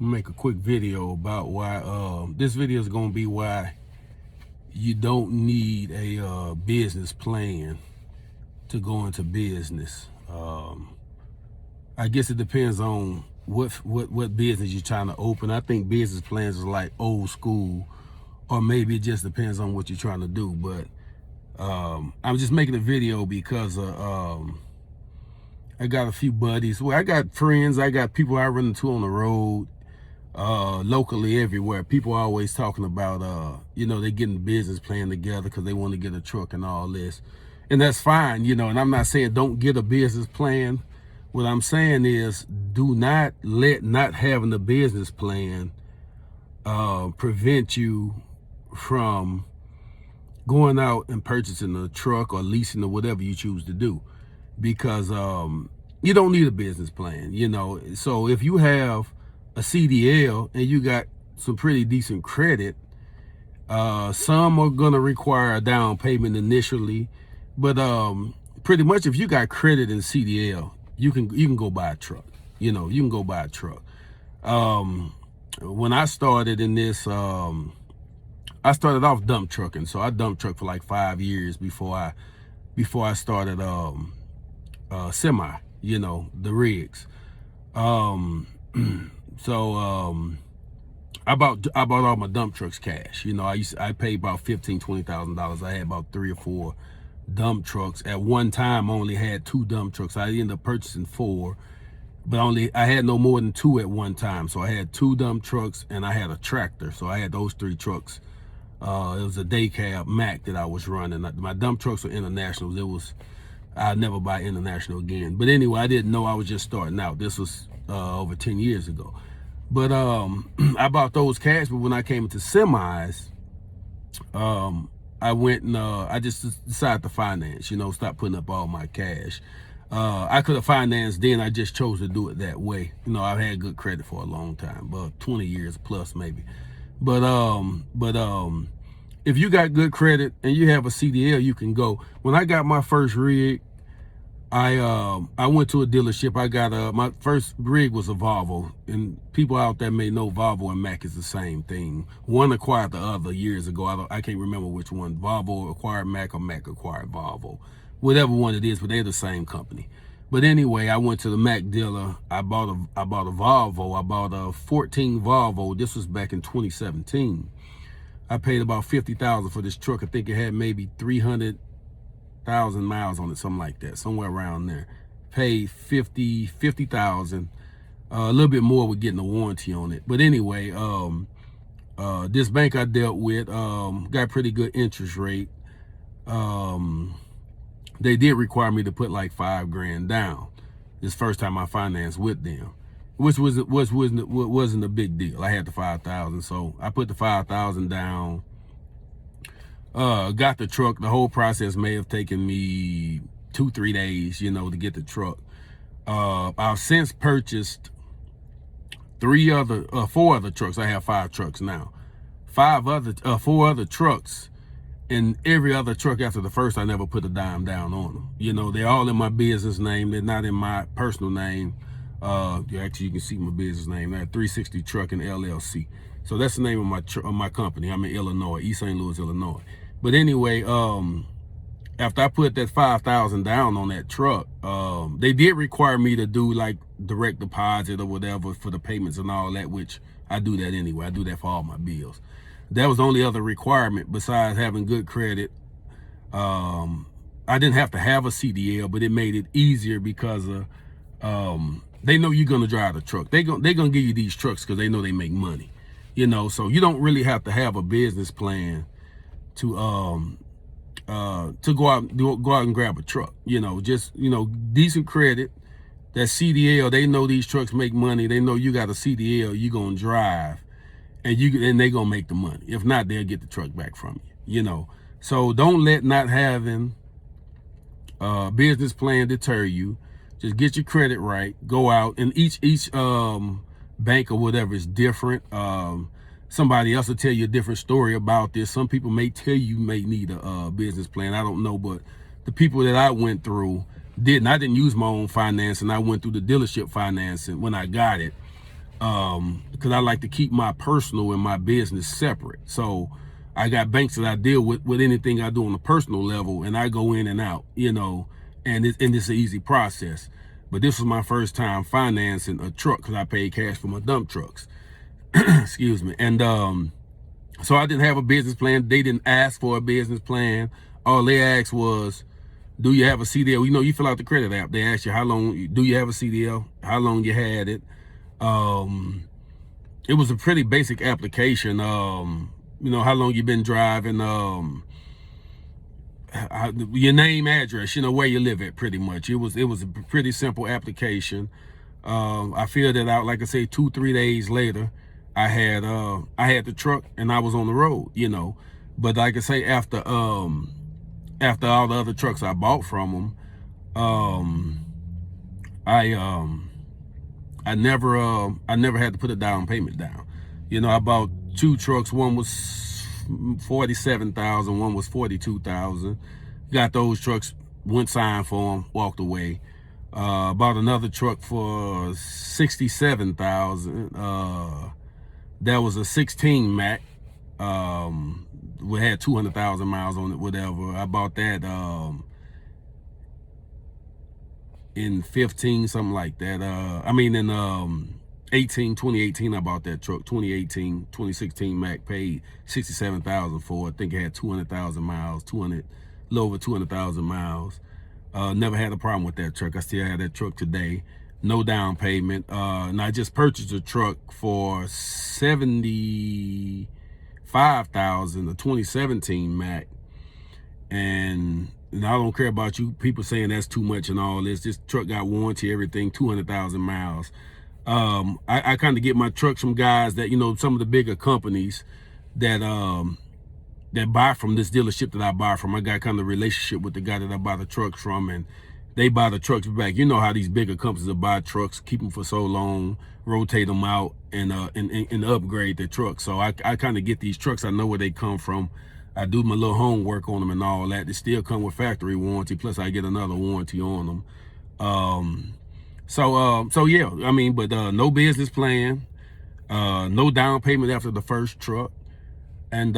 Make a quick video about why this video is going to be why you don't need a business plan to go into business. I guess it depends on what business you're trying to open. I think business plans is like old school, or maybe it just depends on what you're trying to do. But I'm just making a video because I got a few buddies. Well, I got friends, I got people I run into on the road, locally, everywhere. People are always talking about they getting a business plan together because they want to get a truck and all this, and that's fine, and I'm not saying don't get a business plan. What I'm saying is, do not let not having a business plan prevent you from going out and purchasing a truck or leasing or whatever you choose to do, because you don't need a business plan. So if you have a CDL and you got some pretty decent credit, some are gonna require a down payment initially, but pretty much if you got credit in CDL, you can go buy a truck. You can go buy a truck. When I started in this, I started off dump trucking, so I dump truck for like 5 years before I started semi, the rigs. I bought all my dump trucks cash. I paid about $15,000-$20,000. I had about 3 or 4 dump trucks at one time. I only had 2 dump trucks. I ended up purchasing 4, but I had no more than 2 at one time. So I had 2 dump trucks and I had a tractor. So I had those 3 trucks. It was a day cab Mac that I was running. My dump trucks were internationals. I'd never buy international again. But anyway, I didn't know. I was just starting out. This was over 10 years ago. But I bought those cash. But when I came into semis, I went and I just decided to finance, stop putting up all my cash. I could have financed then. I just chose to do it that way. I've had good credit for a long time, about 20 years plus maybe. But if you got good credit and you have a CDL, you can go. When I got my first rig, I went to a dealership. I got my first rig was a Volvo, and people out there may know Volvo and Mac is the same thing. One acquired the other years ago. I can't remember which one. Volvo acquired Mac or Mac acquired Volvo, whatever one it is, but they're the same company. But anyway, I went to the Mac dealer. I bought a Volvo. I bought a 14 Volvo. This was back in 2017. I paid about $50,000 for this truck. I think it had maybe 300,000 miles on it, something like that, somewhere around there. Paid $50,000, a little bit more with getting a warranty on it. But anyway, this bank I dealt with got pretty good interest rate. They did require me to put like $5,000 down. This first time I financed with them, which wasn't a big deal. I had the $5,000, so I put the $5,000 down. Got the truck. The whole process may have taken me 2-3 days, to get the truck. I've since purchased 4 other trucks. I have 5 trucks now. 4 other trucks, and every other truck after the first, I never put a dime down on them. They're all in my business name. They're not in my personal name. Actually, you can see my business name there, 360 Trucking LLC. So that's the name of my company. I'm in Illinois, East St. Louis, Illinois. But anyway, after I put that $5,000 down on that truck, they did require me to do like direct deposit or whatever for the payments and all that, which I do that anyway. I do that for all my bills. That was the only other requirement besides having good credit. I didn't have to have a CDL, but it made it easier because they know you're gonna drive the truck. They're gonna give you these trucks because they know they make money. So you don't really have to have a business plan to go out and grab a truck. Just decent credit. That CDL, they know these trucks make money. They know you got a CDL, you're gonna drive, and they gonna make the money. If not, they'll get the truck back from you. So don't let not having a business plan deter you. Just get your credit right. Go out, and each bank or whatever is different. Somebody else will tell you a different story about this. Some people may tell you may need a business plan. I don't know, but the people that I went through didn't. I didn't use my own financing. I went through the dealership financing when I got it. because I like to keep my personal and my business separate. So I got banks that I deal with anything I do on a personal level, and I go in and out, and it's an easy process. But this was my first time financing a truck because I paid cash for my dump trucks. Excuse me. And so I didn't have a business plan. They didn't ask for a business plan. All they asked was, do you have a CDL? You fill out the credit app. They ask you how long, do you have a CDL? How long you had it? It was a pretty basic application. How long you been driving, your name, address, where you live at, pretty much. It was a pretty simple application. I filled it out, like I say, 2-3 days later, I had the truck and I was on the road, But like I say, after all the other trucks I bought from them, I never had to put a down payment down. I bought 2 trucks. One was 47,000, one was 42,000. Got those trucks, went signed for them, walked away. Bought another truck for 67,000. That was a 16 Mac. We had 200,000 miles on it, whatever. I bought that in 15, something like that. In 2018, I bought that truck. 2016 Mac, paid 67,000 for it. I think it had 200,000 miles, a little over 200,000 miles. Never had a problem with that truck. I still have that truck today. No down payment. And I just purchased a truck for 75,000, a 2017 Mac. And I don't care about you people saying that's too much and all this. This truck got warranty, everything, 200,000 miles. I kind of get my trucks from guys that, some of the bigger companies that buy from this dealership that I buy from. I got kind of a relationship with the guy that I buy the trucks from, and they buy the trucks back. You know how these bigger companies will buy trucks, keep them for so long, rotate them out, and upgrade their trucks. So I kind of get these trucks. I know where they come from. I do my little homework on them and all that. They still come with factory warranty, plus I get another warranty on them. So yeah, but no business plan, no down payment after the first truck, and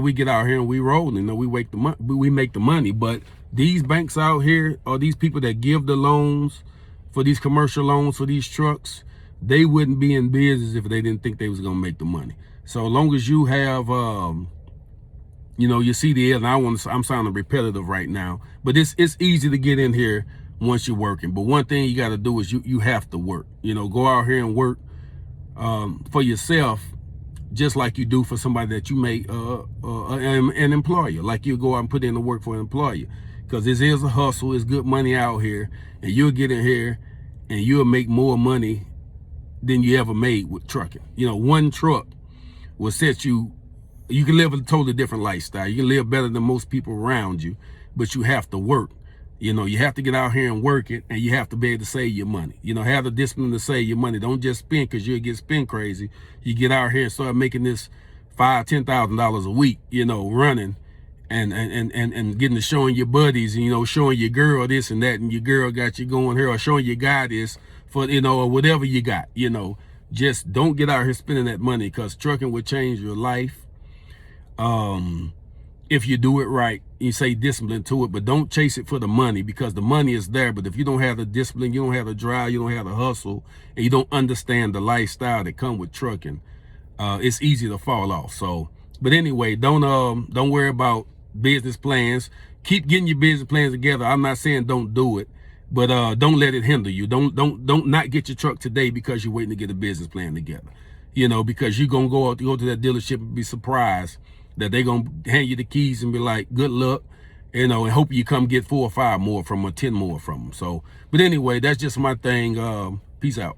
we get out here and we roll, we make the money. But these banks out here, or these people that give the loans for these commercial loans for these trucks, they wouldn't be in business if they didn't think they was gonna make the money. So as long as you have your CDL, and I'm sounding repetitive right now, but it's easy to get in here once you're working. But one thing you got to do is you have to work. Go out here and work for yourself, just like you do for somebody that you may an employer. Like you go out and put in the work for an employer, because this is a hustle. It's good money out here, and you'll get in here and you'll make more money than you ever made with trucking. One truck will set you. You can live a totally different lifestyle. You can live better than most people around you, but you have to work. You have to get out here and work it, and you have to be able to save your money. Have the discipline to save your money. Don't just spend, because you'll get spend crazy. You get out here and start making this $5,000-$10,000 a week, running and getting to showing your buddies, and showing your girl this and that, and your girl got you going here, or showing your guy this for, or whatever you got. Just don't get out here spending that money, because trucking will change your life. If you do it right, you say discipline to it, but don't chase it for the money, because the money is there. But if you don't have the discipline, you don't have the drive, you don't have the hustle, and you don't understand the lifestyle that come with trucking, it's easy to fall off. So, but anyway, don't worry about business plans. Keep getting your business plans together. I'm not saying don't do it, but don't let it hinder you. Don't not get your truck today because you're waiting to get a business plan together. Because you're gonna go to that dealership and be surprised that they're going to hand you the keys and be like, good luck, and hope you come get 4 or 5 more from them, or 10 more from them. So, but anyway, that's just my thing. Peace out.